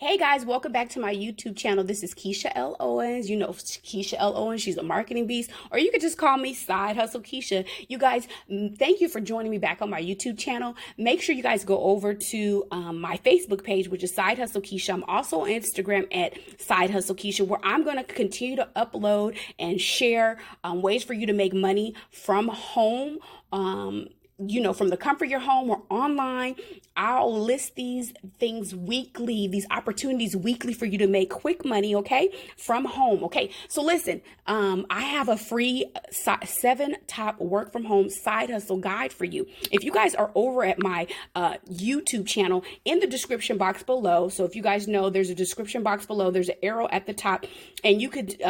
Hey guys, welcome back to my YouTube channel. This is Keisha L. Owens. You know Keisha L. Owens. She's a marketing beast, or you could just call me Side Hustle Keisha. You guys, thank you for joining me back on my YouTube channel. Make sure you guys go over to my Facebook page, which is Side Hustle Keisha. I'm also on Instagram at Side Hustle Keisha, where I'm going to continue to upload and share ways for you to make money from home. From the comfort of your home or online. I'll list these things weekly, these opportunities weekly for you to make quick money, okay, from home, okay? So listen, I have a free 7 top work from home side hustle guide for you. If you guys are over at my YouTube channel, in the description box below, so if you guys know, there's a description box below, there's an arrow at the top, and you could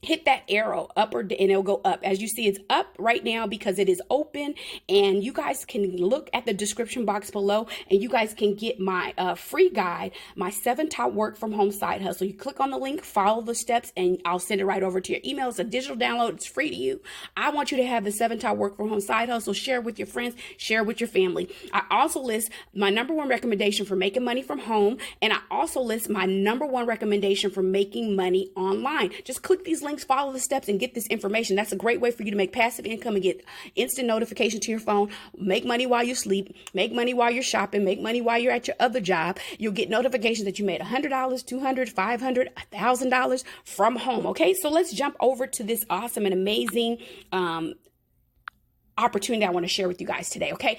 hit that arrow up and it'll go up. As you see, it's up right now because it is open, and you guys can look at the description box below and you guys can get my free guide, my 7 top work from home side hustle. You click on the link, follow the steps, and I'll send it right over to your email. It's a digital download. It's free to you. I want you to have the 7 top work from home side hustle. Share with your friends, share with your family. I also list my #1 recommendation for making money from home, and I also list my #1 recommendation for making money online. Just click these links, follow the steps, and get this information. That's a great way for you to make passive income and get instant notification to your phone. Make money while you sleep, make money while you're shopping, make money while you're at your other job. You'll get notifications that you made $100, $200, $500, $1,000 from home. Okay, so let's jump over to this awesome and amazing opportunity I want to share with you guys today. Okay,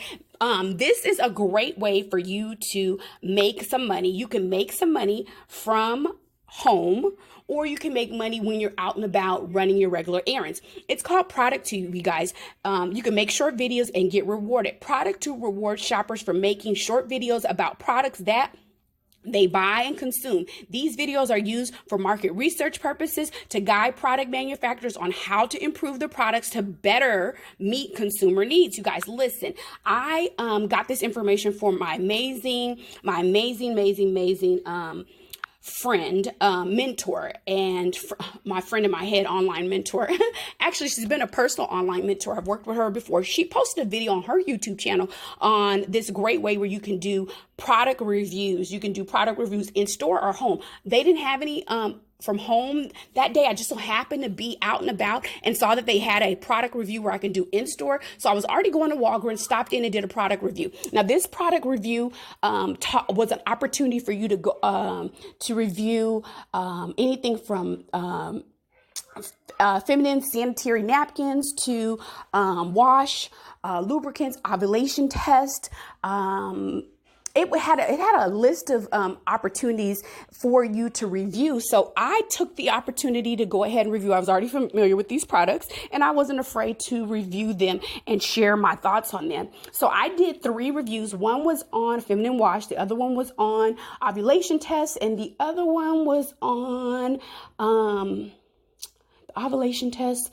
this is a great way for you to make some money. You can make some money from home, or you can make money when you're out and about running your regular errands. It's called Product to you guys. You can make short videos and get rewarded. Product to reward shoppers for making short videos about products that they buy and consume. These videos are used for market research purposes to guide product manufacturers on how to improve their products to better meet consumer needs. You guys, listen, I got this information from my amazing friend, mentor, and my friend in my head, online mentor. Actually, she's been a personal online mentor. I've worked with her before. She posted a video on her YouTube channel on this great way where you can do product reviews. You can do product reviews in store or home. They didn't have any from home that day. I just so happened to be out and about and saw that they had a product review where I can do in store. So I was already going to Walgreens, stopped in and did a product review. Now this product review was an opportunity for you to go to review anything from feminine sanitary napkins to wash, lubricants, ovulation test. It had a list of opportunities for you to review. So I took the opportunity to go ahead and review. I was already familiar with these products, and I wasn't afraid to review them and share my thoughts on them. So I did 3 reviews. One was on feminine wash, the other one was on ovulation tests, and the other one was on the ovulation test,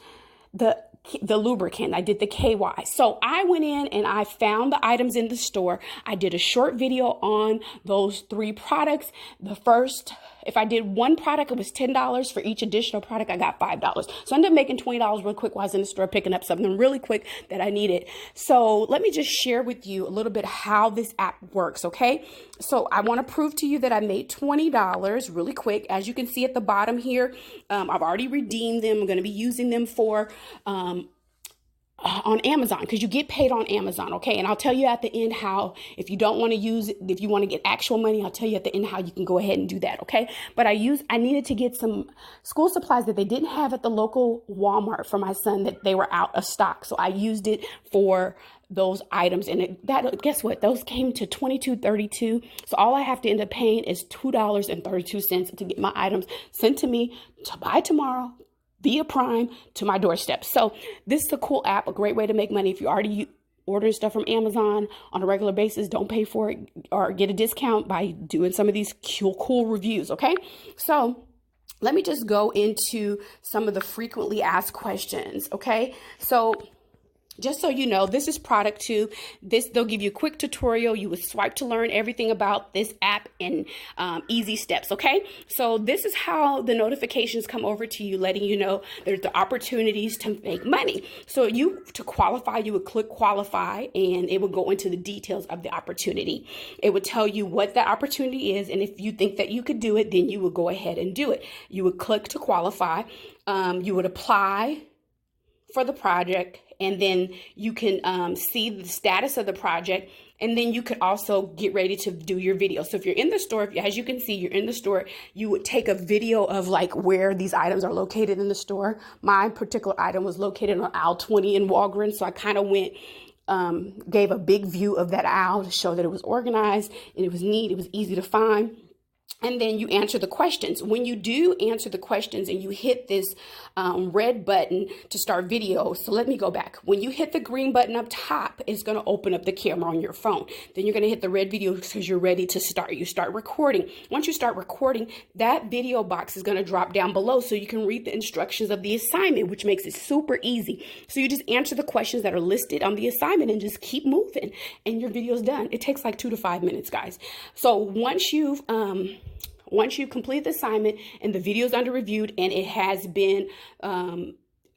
the lubricant. I did the KY. So I went in and I found the items in the store. I did a short video on those 3 products. The first, if I did one product, it was $10. For each additional product, I got $5. So I ended up making $20 real quick while I was in the store picking up something really quick that I needed. So let me just share with you a little bit how this app works, okay? So I want to prove to you that I made $20 really quick. As you can see at the bottom here, I've already redeemed them. I'm going to be using them for on Amazon, because you get paid on Amazon, okay? And I'll tell you at the end how, if you don't want to use it, if you want to get actual money, I'll tell you at the end how you can go ahead and do that, okay? But I needed to get some school supplies that they didn't have at the local Walmart for my son, that they were out of stock. So I used it for those items, and guess what? Those came to $22.32. So all I have to end up paying is $2.32 to get my items sent to me to buy tomorrow via Prime to my doorstep. So this is a cool app, a great way to make money. If you already ordering stuff from Amazon on a regular basis, don't pay for it or get a discount by doing some of these cool reviews, okay? So let me just go into some of the frequently asked questions, okay? So Just so you know, this is product 2. They'll give you a quick tutorial. You would swipe to learn everything about this app in easy steps, okay? So this is how the notifications come over to you, letting you know there's the opportunities to make money. So to qualify, you would click qualify, and it would go into the details of the opportunity. It would tell you what that opportunity is, and if you think that you could do it, then you would go ahead and do it. You would click to qualify. You would apply for the project, and then you can see the status of the project, and then you could also get ready to do your video. So if you're in the store, as you can see, you're in the store, you would take a video of like where these items are located in the store. My particular item was located on aisle 20 in Walgreens, so I kind of went, gave a big view of that aisle to show that it was organized and it was neat, it was easy to find. And then you answer the questions. When you do answer the questions and you hit this red button to start video. So let me go back. When you hit the green button up top, it's going to open up the camera on your phone. Then you're going to hit the red video because you're ready to start. You start recording. Once you start recording, that video box is going to drop down below so you can read the instructions of the assignment, which makes it super easy. So you just answer the questions that are listed on the assignment and just keep moving, and your video's done. It takes like 2 to 5 minutes, guys. So once you complete the assignment and the video is under reviewed and it has been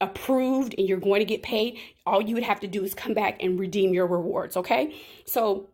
approved and you're going to get paid, all you would have to do is come back and redeem your rewards, okay? So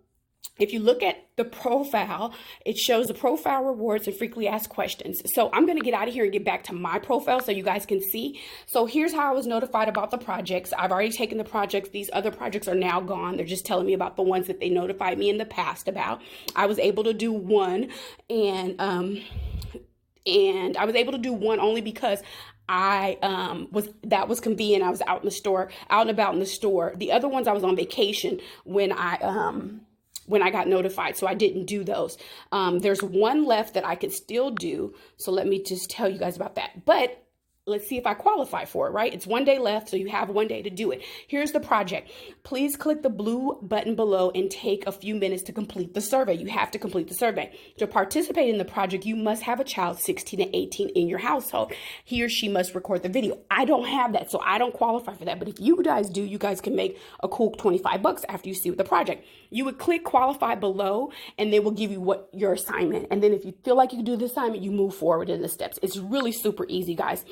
if you look at the profile, it shows the profile rewards and frequently asked questions. So I'm going to get out of here and get back to my profile so you guys can see. So here's how I was notified about the projects. I've already taken the projects. These other projects are now gone. They're just telling me about the ones that they notified me in the past about. I was able to do one, and I was able to do one only because that was convenient. I was out and about in the store. The other ones I was on vacation when I got notified, so I didn't do those. There's one left that I could still do, so let me just tell you guys about that. But let's see if I qualify for it, right? It's 1 day left, so you have 1 day to do it. Here's the project. Please click the blue button below and take a few minutes to complete the survey. You have to complete the survey. To participate in the project, you must have a child 16 to 18 in your household. He or she must record the video. I don't have that, so I don't qualify for that. But if you guys do, you guys can make a cool 25 bucks after you see the project. You would click qualify below, and they will give you what your assignment. And then if you feel like you can do the assignment, you move forward in the steps. It's really super easy, guys.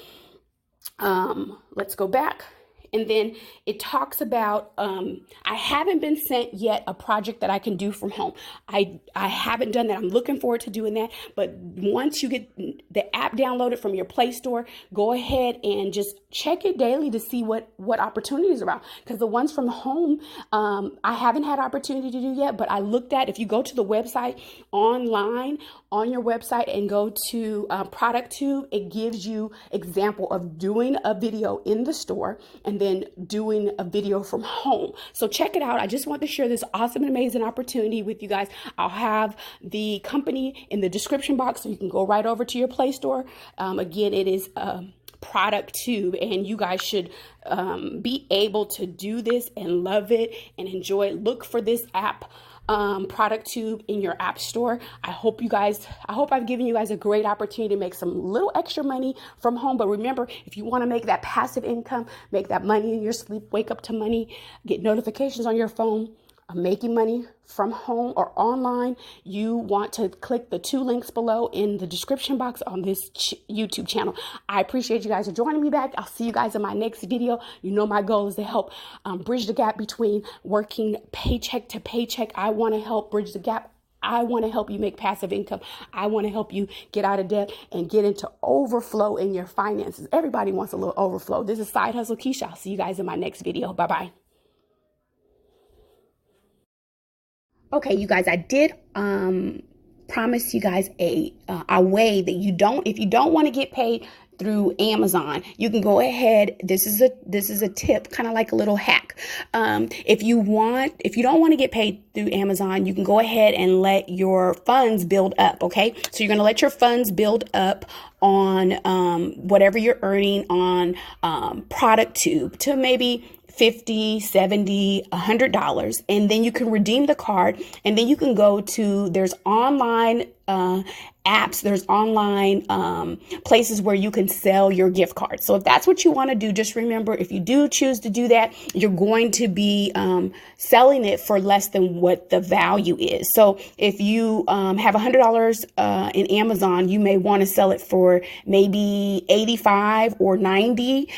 Let's go back. And then it talks about, I haven't been sent yet a project that I can do from home. I haven't done that. I'm looking forward to doing that. But once you get the app downloaded from your Play Store, go ahead and just check it daily to see what opportunities are out. Because the ones from home, I haven't had opportunity to do yet, but I looked at, if you go to the website online, on your website and go to product 2, it gives you example of doing a video in the store and then doing a video from home. So check it out. I just want to share this awesome and amazing opportunity with you guys. I'll have the company in the description box so you can go right over to your Play Store. Again, it is product 2, and you guys should be able to do this and love it and enjoy it. Look for this app, product 2, in your app store. I hope I've given you guys a great opportunity to make some little extra money from home. But remember, if you want to make that passive income, make that money in your sleep, wake up to money, get notifications on your phone, making money from home or online, you want to click the 2 links below in the description box on this YouTube channel. I appreciate you guys for joining me back. I'll see you guys in my next video. You know my goal is to help bridge the gap between working paycheck to paycheck. I want to help bridge the gap. I want to help you make passive income. I want to help you get out of debt and get into overflow in your finances. Everybody wants a little overflow. This is Side Hustle Keisha. I'll see you guys in my next video. Bye-bye. Okay, you guys, I did promise you guys a way that if you don't want to get paid through Amazon, you can go ahead. This is a tip, kind of like a little hack. If you don't want to get paid through Amazon, you can go ahead and let your funds build up. Okay, so you're going to let your funds build up on whatever you're earning on product 2 to maybe $50, $70, $100, and then you can redeem the card, and then you can go to, there's online apps, there's online places where you can sell your gift cards. So if that's what you want to do, just remember, if you do choose to do that, you're going to be selling it for less than what the value is. So if you have $100 in Amazon, you may want to sell it for maybe 85 or 90.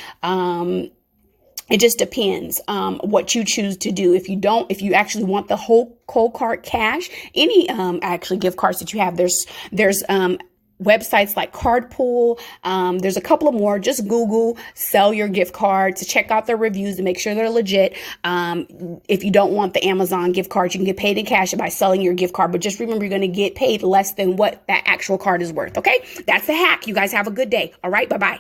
It just depends what you choose to do. If you actually want the whole cold card cash, any actually gift cards that you have, there's websites like Cardpool. There's a couple of more. Just Google sell your gift card to check out their reviews to make sure they're legit. If you don't want the Amazon gift card, you can get paid in cash by selling your gift card. But just remember, you're going to get paid less than what that actual card is worth. Okay, that's the hack. You guys have a good day. All right, bye-bye.